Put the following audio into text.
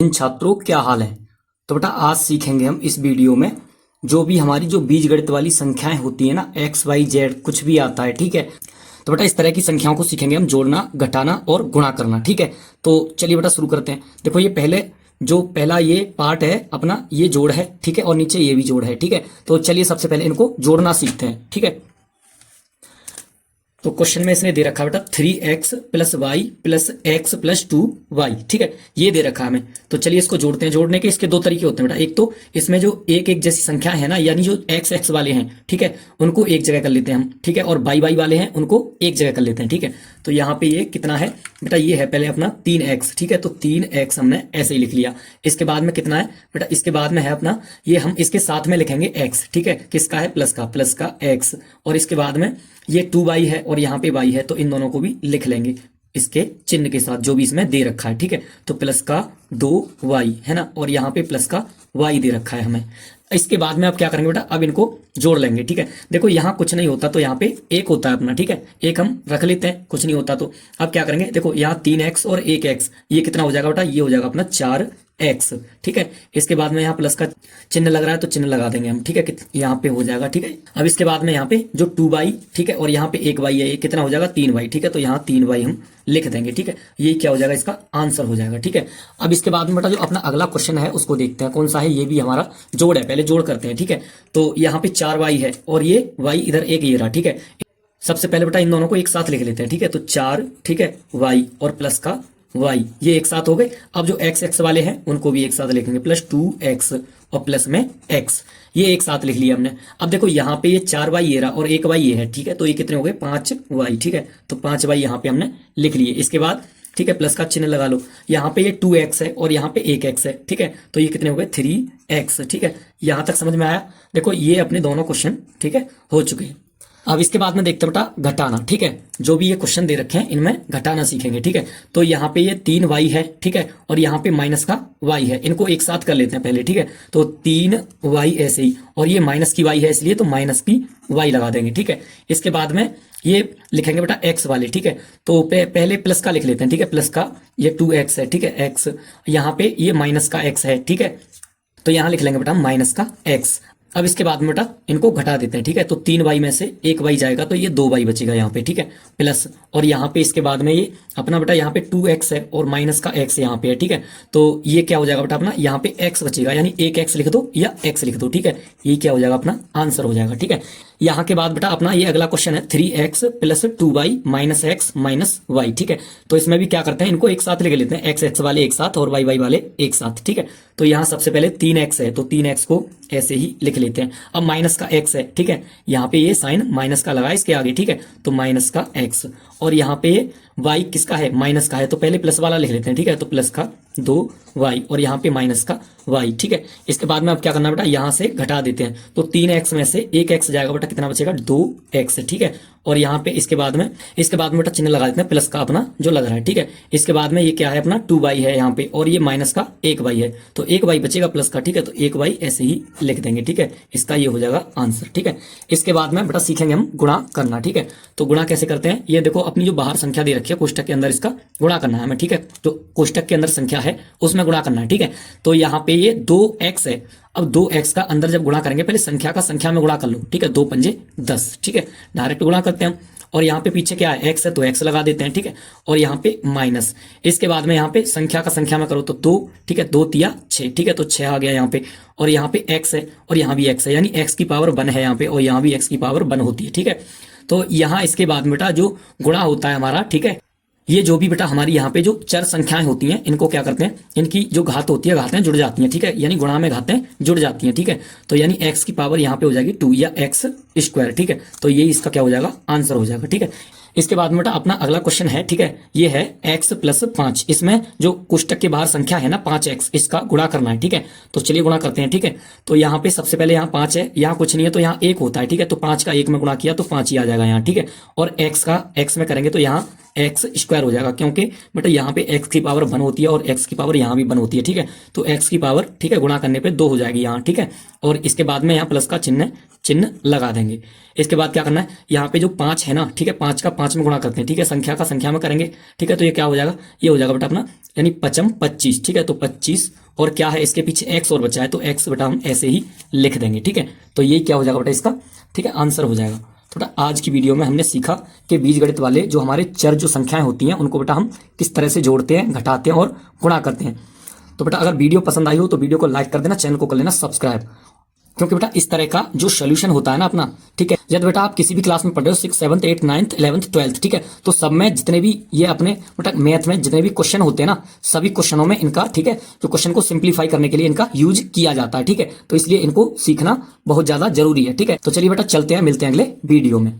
इन छात्रों क्या हाल है। तो बेटा आज सीखेंगे हम इस वीडियो में जो भी हमारी जो बीजगणित वाली संख्याएं होती है ना, एक्स वाई जेड कुछ भी आता है, ठीक है। तो बेटा इस तरह की संख्याओं को सीखेंगे हम, जोड़ना, घटाना और गुणा करना, ठीक है। तो चलिए बेटा शुरू करते हैं। देखो ये पहला ये पार्ट है अपना, ये जोड़ है, ठीक है, और नीचे ये भी जोड़ है, ठीक है। तो चलिए सबसे पहले इनको जोड़ना सीखते हैं, ठीक है। तो क्वेश्चन में इसने दे रखा है बेटा 3x plus y plus x plus 2y, ठीक है, ये दे रखा है हमें। तो चलिए इसको जोड़ते हैं। जोड़ने के इसके दो तरीके होते हैं बेटा। एक तो इसमें जो एक एक जैसी संख्या है ना, यानी जो एक्स एक्स वाले हैं, ठीक है, उनको एक जगह कर लेते हैं हम, ठीक है, और वाई वाई वाले हैं उनको एक जगह कर लेते हैं, ठीक है। तो यहाँ पे ये कितना है बेटा, ये है पहले अपना 3x, ठीक है। तो 3x हमने ऐसे ही लिख लिया। इसके बाद में कितना है बेटा, इसके बाद में है अपना ये, हम इसके साथ में लिखेंगे x, ठीक है, किसका है, प्लस का x। और इसके बाद में ये 2y है और यहाँ पे y है, तो इन दोनों को भी लिख लेंगे इसके चिन्ह के साथ जो भी इसमें दे रखा है, ठीक है। तो प्लस का 2y है ना, और यहाँ पे प्लस का y दे रखा है हमें। इसके बाद में अब क्या करेंगे बेटा, अब इनको जोड़ लेंगे, ठीक है। देखो यहाँ कुछ नहीं होता तो यहाँ पे एक होता है अपना, ठीक है, एक हम रख लेते हैं, कुछ नहीं होता तो। अब क्या करेंगे, देखो यहाँ 3x और 1x, ये कितना हो जाएगा बेटा, ये हो जाएगा अपना 4x, ठीक है। इसके बाद में यहाँ प्लस का चिन्ह लग रहा है तो चिन्ह लगा देंगे हम, ठीक है, यहाँ पे हो जाएगा, ठीक है। अब इसके बाद में यहाँ पे जो 2y, ठीक है, और यहाँ पे 1y है, ये कितना हो जाएगा 3y, ठीक है। तो यहाँ 3y हम लिख देंगे, ठीक है। ये क्या हो जाएगा, इसका आंसर हो जाएगा, ठीक है। अब इसके बाद में बेटा जो अपना अगला क्वेश्चन है उसको देखते हैं, कौन सा है। ये भी हमारा जोड़ है, पहले जोड़ करते हैं, ठीक है। तो यहाँ पे 4y है और ये y इधर एक ये रहा, ठीक है। सबसे पहले बेटा इन दोनों को एक साथ लिख लेते हैं, ठीक है। तो 4, ठीक है, y और प्लस का y, ये एक साथ हो गए। अब जो x x वाले हैं उनको भी एक साथ लिखेंगे, प्लस 2x और प्लस में x, ये एक साथ लिख लिया हमने। अब देखो यहाँ पे ये 4y ये रहा और 1y ये है, ठीक है। तो ये कितने हो गए, 5y, ठीक है। तो 5y यहाँ पे हमने लिख लिए। इसके बाद ठीक है, प्लस का चिन्ह लगा लो। यहाँ पे ये 2x है और यहाँ पे 1x है, ठीक है। तो ये कितने हो गए, 3x, ठीक है। यहाँ तक समझ में आया। देखो ये अपने दोनों क्वेश्चन, ठीक है, हो चुके हैं। अब इसके बाद में देखते हैं बेटा घटाना, ठीक है। जो भी ये क्वेश्चन दे रखे हैं इनमें घटाना सीखेंगे, ठीक है। तो यहाँ पे ये 3y है, ठीक है, और यहाँ पे माइनस का y है, इनको एक साथ कर लेते हैं पहले, ठीक है। तो 3y ऐसे ही, और ये माइनस की y है इसलिए तो माइनस की y लगा देंगे, ठीक है। इसके बाद में ये लिखेंगे बेटा x वाले, ठीक है। तो पहले प्लस का लिख लेते हैं, ठीक है, प्लस का ये 2x है, ठीक है, x, यहाँ पे ये माइनस का x है, ठीक है। तो यहाँ लिख लेंगे बेटा माइनस का x। अब इसके बाद में बेटा इनको घटा देते हैं, ठीक है। तो 3y में से 1y जाएगा तो ये 2y बचेगा यहाँ पे, ठीक है, प्लस, और यहाँ पे इसके बाद में ये अपना बेटा यहाँ पे 2x है और माइनस का x यहाँ पे है, ठीक है। तो ये क्या हो जाएगा बेटा अपना, यहाँ पे x बचेगा, यानी एक x लिख दो या x लिख दो, ठीक है। ये क्या हो जाएगा, अपना आंसर हो जाएगा, ठीक है। यहाँ के बाद बेटा अपना ये अगला क्वेश्चन है 3x plus 2y minus x minus y, ठीक है। तो इसमें भी क्या करते हैं, इनको एक साथ लिख लेते हैं, x x वाले एक साथ और y y वाले एक साथ, ठीक है। तो यहाँ सबसे पहले 3x है तो 3x को ऐसे ही लिख लेते हैं। अब माइनस का x है, ठीक है, यहाँ पे ये साइन माइनस का लगा इसके आगे, ठीक है। तो माइनस का x, और यहाँ पे y किसका है, माइनस का है, तो पहले प्लस वाला लिख लेते हैं, ठीक है। तो प्लस का 2y और यहाँ पे माइनस का y, ठीक है। इसके बाद में अब क्या करना बेटा, यहाँ से घटा देते हैं। तो 3x में से 1x जाएगा बेटा, कितना बचेगा, 2x, ठीक है। और यहाँ पे इसके बाद में बेटा चिन्ह लगा देते हैं प्लस का अपना जो लग रहा है, ठीक है। इसके बाद में ये क्या है अपना 2y है यहाँ पे, और ये माइनस का 1y है, तो 1y बचेगा प्लस का, ठीक है। तो 1y ऐसे ही लिख देंगे, ठीक है। इसका ये हो जाएगा आंसर, ठीक है। इसके बाद में बेटा सीखेंगे हम गुणा करना, ठीक है। तो गुणा कैसे करते हैं, ये देखो अपनी जो बाहर संख्या दे रखी है कोष्टक के अंदर, इसका गुणा करना है हमें, ठीक है। तो कोष्टक के अंदर संख्या है उसमें गुणा करना है, ठीक है। तो यहाँ पे ये 2x है। अब 2x का अंदर जब गुणा करेंगे, पहले संख्या का संख्या में गुणा कर लो, ठीक है। 2 पंजे 10, ठीक है, डायरेक्ट गुणा करते हैं हम। और यहाँ पे पीछे क्या है, x है तो x लगा देते हैं, ठीक है। और यहाँ पे माइनस, इसके बाद में यहाँ पे संख्या का संख्या में करो तो 2, ठीक है, 2 तिया 6, ठीक है। तो 6 आ गया यहाँ पे, और यहाँ पे x है और यहाँ भी x है, यानी x की पावर 1 है यहाँ पे, और यहाँ भी x की पावर 1 होती है, ठीक है। तो यहाँ इसके बाद बेटा जो गुणा होता है हमारा, ठीक है, ये जो भी बेटा हमारी यहाँ पे जो चर संख्याएं होती हैं इनको क्या करते हैं, इनकी जो घात होती है घातें जुड़ जाती हैं, ठीक है, यानी गुणा में घातें जुड़ जाती हैं, ठीक है। तो यानी x की पावर यहाँ पे हो जाएगी 2 या x स्क्वायर, ठीक है। तो ये इसका क्या हो जाएगा, आंसर हो जाएगा, ठीक है। इसके बाद में बेटा अपना अगला क्वेश्चन है, ठीक है, ये है x प्लस 5। इसमें जो कोष्टक के बाहर संख्या है ना 5x, इसका गुणा करना है, ठीक है। तो चलिए गुणा करते हैं, ठीक है। तो यहाँ पे सबसे पहले यहाँ 5 है, यहाँ कुछ नहीं है तो यहाँ 1 होता है, ठीक है। तो 5 का 1 में गुणा किया तो 5 ही आ जाएगा यहाँ, ठीक है। और x का x में करेंगे तो यहाँ एक्स स्क्वायर हो जाएगा, क्योंकि बेटा यहाँ पे एक्स की पावर 1 होती है और एक्स की पावर यहाँ भी 1 होती है, ठीक है। तो एक्स की पावर, ठीक है, गुणा करने पे 2 हो जाएगी यहाँ, ठीक है। और इसके बाद में यहाँ प्लस का चिन्ह लगा देंगे। इसके बाद क्या करना है, यहाँ पे जो 5 है ना, ठीक है, 5 का 5 में गुणा करते हैं, ठीक है, संख्या का संख्या में करेंगे, ठीक है। तो ये क्या हो जाएगा, ये हो जाएगा बेटा अपना यानी 5 25, ठीक है। तो 25 और क्या है इसके पीछे एक्स और बचा है, तो एक्स बेटा हम ऐसे ही लिख देंगे, ठीक है। तो ये क्या हो जाएगा बेटा इसका, ठीक है, आंसर हो जाएगा। तो बेटा आज की वीडियो में हमने सीखा कि बीजगणित वाले जो हमारे चर जो संख्याएं होती हैं उनको बेटा हम किस तरह से जोड़ते हैं, घटाते हैं और गुणा करते हैं। तो बेटा अगर वीडियो पसंद आई हो तो वीडियो को लाइक कर देना, चैनल को कर लेना सब्सक्राइब, क्योंकि बेटा इस तरह का जो सोल्यूशन होता है ना अपना, ठीक है, जब बेटा आप किसी भी क्लास में पढ़ रहे हो 6th 7th 8th 9th 11th 12th, ठीक है, तो सब में जितने भी ये अपने बेटा मैथ में जितने भी क्वेश्चन होते हैं ना, सभी क्वेश्चनों में इनका, ठीक है, जो क्वेश्चन को सिंप्लीफाई करने के लिए इनका यूज किया जाता है, ठीक है। तो इसलिए इनको सीखना बहुत ज्यादा जरूरी है, ठीक है। तो चलिए बेटा चलते हैं, मिलते हैं अगले वीडियो में।